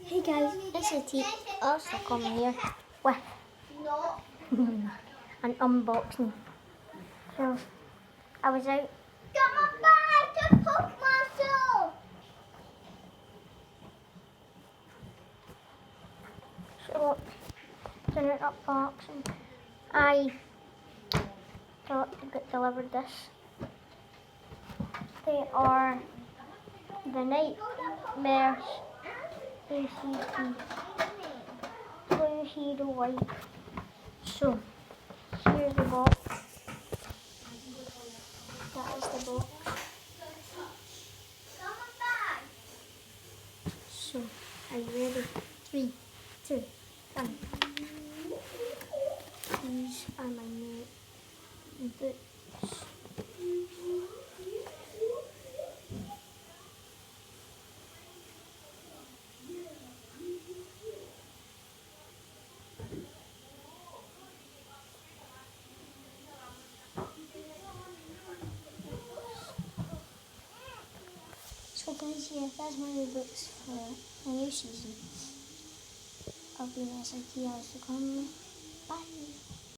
Hey guys, it's a tea. Also come here with an unboxing. So I was out. Got my bag to poke myself. So doing an unboxing. I thought to get delivered this. They are the Nightmares ACT Blue Hero White. So here's the box. That is the box. Got my bag. So are you ready? 3, 2, 1. These are my new boots. So guys, yeah, that's my new boots for the new season of being SIT House to come. Bye.